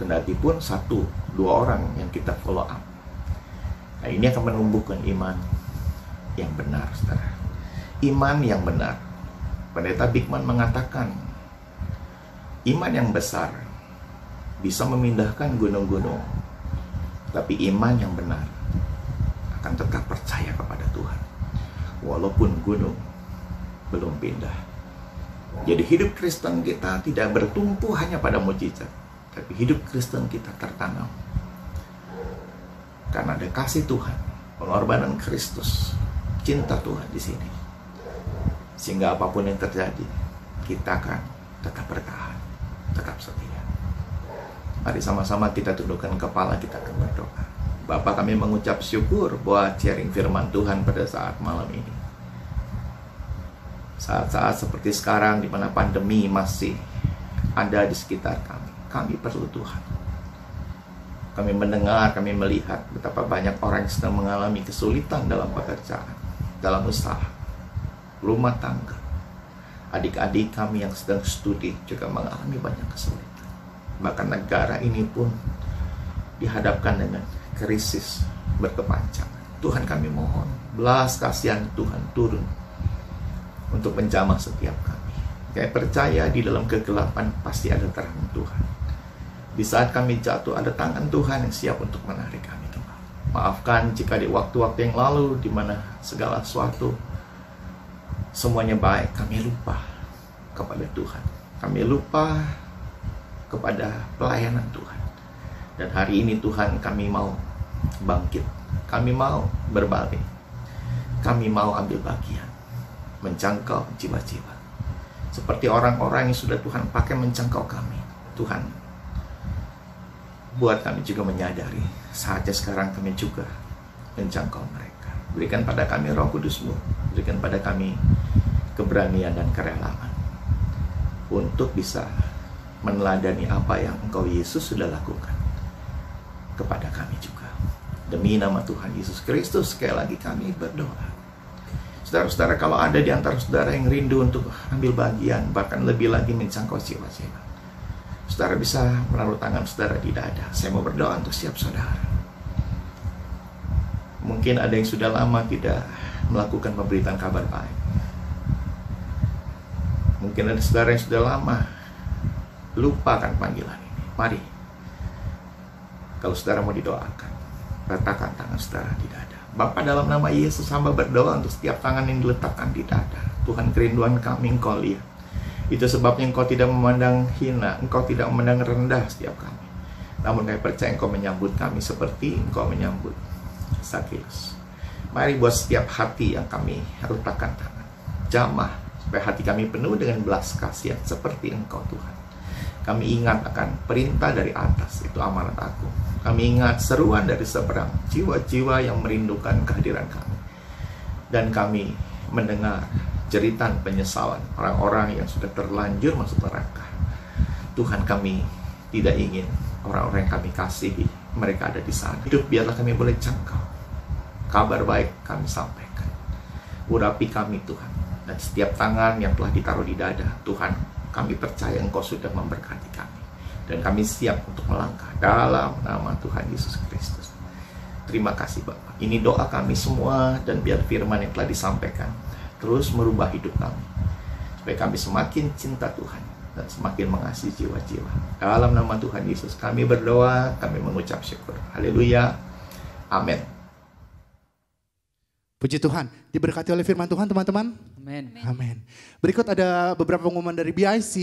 kendati pun 1-2 orang yang kita follow up. Nah, ini akan menumbuhkan iman yang benar, saudara. Iman yang benar. Pendeta Dickman mengatakan, iman yang besar bisa memindahkan gunung-gunung, tapi iman yang benar akan tetap percaya kepada Tuhan walaupun gunung belum pindah. Jadi hidup Kristen kita tidak bertumpu hanya pada mujizat, tapi hidup Kristen kita tertanam karena ada kasih Tuhan, pengorbanan Kristus, cinta Tuhan di sini. Sehingga apapun yang terjadi, kita akan tetap bertahan, tetap setia. Mari sama-sama kita tundukkan kepala, kita akan berdoa. Bapa, kami mengucap syukur buat sharing firman Tuhan pada saat malam ini. Saat-saat seperti sekarang, di mana pandemi masih ada di sekitar kami perlu Tuhan. Kami mendengar, kami melihat betapa banyak orang yang sedang mengalami kesulitan dalam pekerjaan, dalam usaha, rumah tangga. Adik-adik kami yang sedang studi juga mengalami banyak kesulitan. Bahkan negara ini pun dihadapkan dengan krisis berkepanjangan. Tuhan, kami mohon belas kasihan Tuhan turun untuk menjamah setiap kami. Kami percaya di dalam kegelapan pasti ada terang Tuhan. Di saat kami jatuh, ada tangan Tuhan yang siap untuk menarik kami kembali. Maafkan jika di waktu-waktu yang lalu, di mana segala sesuatu semuanya baik, kami lupa kepada Tuhan. Kami lupa kepada pelayanan Tuhan. Dan hari ini Tuhan, kami mau bangkit. Kami mau berbalik. Kami mau ambil bagian, menjangkau jiwa-jiwa. Seperti orang-orang yang sudah Tuhan pakai menjangkau kami. Tuhan, buat kami juga menyadari, saatnya sekarang kami juga menjangkau mereka. Berikan pada kami Roh Kudus-Mu. Berikan pada kami keberanian dan kerelaan untuk bisa meneladani apa yang Engkau Yesus sudah lakukan kepada kami juga. Demi nama Tuhan Yesus Kristus, sekali lagi kami berdoa. Saudara-saudara, kalau ada di antara saudara yang rindu untuk ambil bagian, bahkan lebih lagi menjangkau jiwa-jiwa, saudara bisa menaruh tangan saudara di dada. Saya mau berdoa untuk siap saudara. Mungkin ada yang sudah lama tidak melakukan pemberitaan kabar baik. Mungkin ada saudara yang sudah lama lupakan panggilan ini. Mari, kalau saudara mau didoakan, letakkan tangan saudara di dada. Bapa, dalam nama Yesus, hamba berdoa untuk setiap tangan yang diletakkan di dada. Tuhan, kerinduan kami Engkau lihat. Itu sebabnya Engkau tidak memandang hina, Engkau tidak memandang rendah setiap kami. Namun kami percaya Engkau menyambut kami seperti Engkau menyambut Zakheus. Mari buat setiap hati yang kami letakkan tangan, jamah, supaya hati kami penuh dengan belas kasihan seperti Engkau Tuhan. Kami ingat akan perintah dari atas, itu amanat aku. Kami ingat seruan dari seberang, jiwa-jiwa yang merindukan kehadiran kami. Dan kami mendengar jeritan penyesalan orang-orang yang sudah terlanjur masuk neraka. Tuhan, kami tidak ingin orang-orang yang kami kasihi mereka ada di sana. Hidup biarlah kami boleh jangkau. Kabar baik kami sampaikan. Urapi kami Tuhan. Dan setiap tangan yang telah ditaruh di dada, Tuhan, kami percaya Engkau sudah memberkati kami. Dan kami siap untuk melangkah dalam nama Tuhan Yesus Kristus. Terima kasih Bapak. Ini doa kami semua, dan biar firman yang telah disampaikan terus merubah hidup kami, supaya kami semakin cinta Tuhan dan semakin mengasihi jiwa-jiwa. Dalam nama Tuhan Yesus kami berdoa, kami mengucap syukur. Haleluya. Amin. Puji Tuhan, diberkati oleh firman Tuhan teman-teman. Amin. Amin. Berikut ada beberapa pengumuman dari BIC.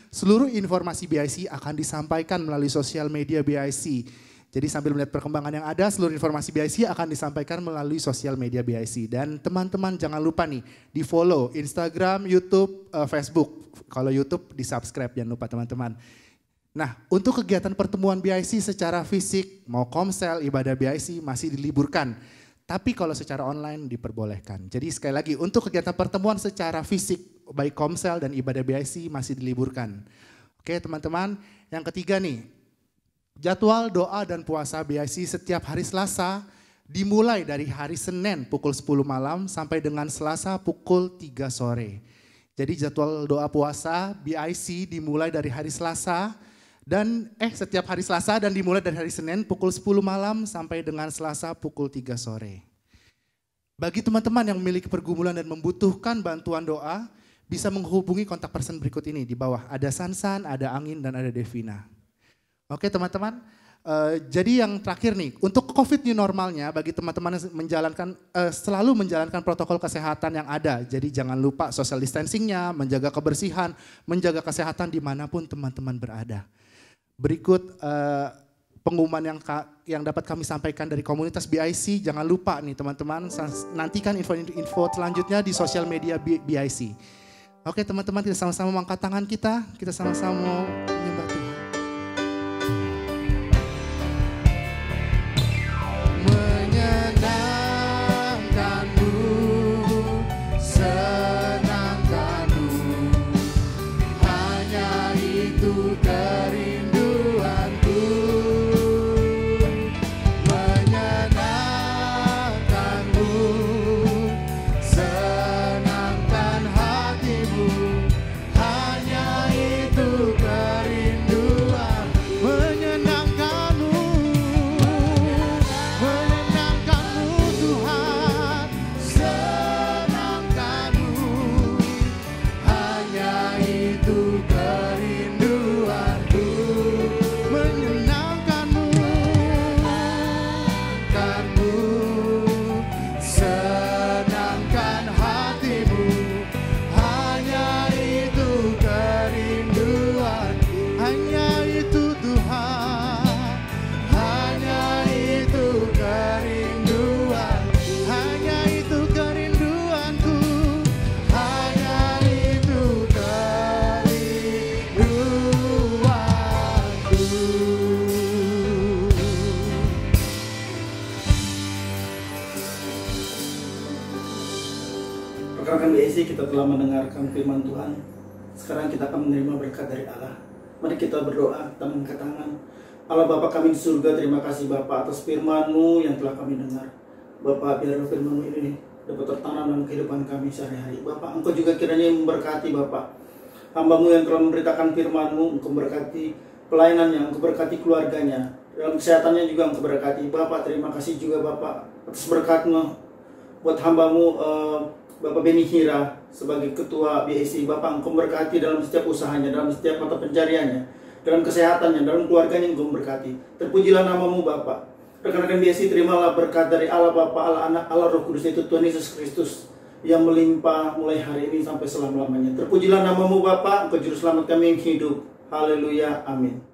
Seluruh informasi BIC akan disampaikan melalui sosial media BIC. Jadi sambil melihat perkembangan yang ada, seluruh informasi BIC akan disampaikan melalui sosial media BIC. Dan teman-teman jangan lupa nih, di follow Instagram, YouTube, Facebook. Kalau YouTube di subscribe, jangan lupa teman-teman. Nah, untuk kegiatan pertemuan BIC secara fisik, mau komsel, ibadah BIC masih diliburkan. Tapi kalau secara online diperbolehkan. Jadi sekali lagi, untuk kegiatan pertemuan secara fisik, baik komsel dan ibadah BIC masih diliburkan. Oke teman-teman, yang ketiga nih, jadwal doa dan puasa BIC setiap hari Selasa dimulai dari hari Senin pukul 10 malam sampai dengan Selasa pukul 3 sore. Jadi jadwal doa puasa BIC dimulai dari hari Selasa dan setiap hari Selasa dan dimulai dari hari Senin pukul 10 malam sampai dengan Selasa pukul 3 sore. Bagi teman-teman yang memiliki pergumulan dan membutuhkan bantuan doa, bisa menghubungi kontak person berikut ini di bawah. Ada Sansan, ada Angin, dan ada Devina. Oke teman-teman, jadi yang terakhir nih, untuk COVID new normalnya bagi teman-teman yang selalu menjalankan protokol kesehatan yang ada. Jadi jangan lupa social distancingnya, menjaga kebersihan, menjaga kesehatan dimanapun teman-teman berada. Berikut pengumuman yang dapat kami sampaikan dari komunitas BIC. Jangan lupa nih teman-teman, nantikan info selanjutnya di sosial media BIC. Oke teman-teman, kita sama-sama mengangkat tangan kita sama-sama menyembah Tuhan. Rekan-rekan BIC, kita telah mendengarkan firman Tuhan. Sekarang kita akan menerima berkat dari Allah. Mari kita berdoa, kita mengangkat tangan. Allah Bapa kami di surga, terima kasih Bapa atas firman-Mu yang telah kami dengar. Bapa, biar firman-Mu ini dapat tertanam dalam kehidupan kami sehari-hari. Bapa, Engkau juga kiranya memberkati Bapa. Hamba-Mu yang telah memberitakan firman-Mu, Engkau berkati pelayanannya, Engkau berkati keluarganya. Dalam kesehatannya juga Engkau berkati. Bapa, terima kasih juga Bapa atas berkat-Mu buat hamba-Mu Bapak Beni Hira sebagai ketua BIC. Bapak, Engkau berkati dalam setiap usahanya, dalam setiap mata pencariannya, dalam kesehatannya, dalam keluarganya Engkau berkati. Terpujilah nama-Mu Bapak. Rekan-rekan BIC, terimalah berkat dari Allah Bapa, Allah Anak, Allah Roh Kudus, yaitu Tuhan Yesus Kristus yang melimpah mulai hari ini sampai selama-lamanya. Terpujilah nama-Mu Bapak, Engkau juru selamat kami yang hidup. Haleluya, amin.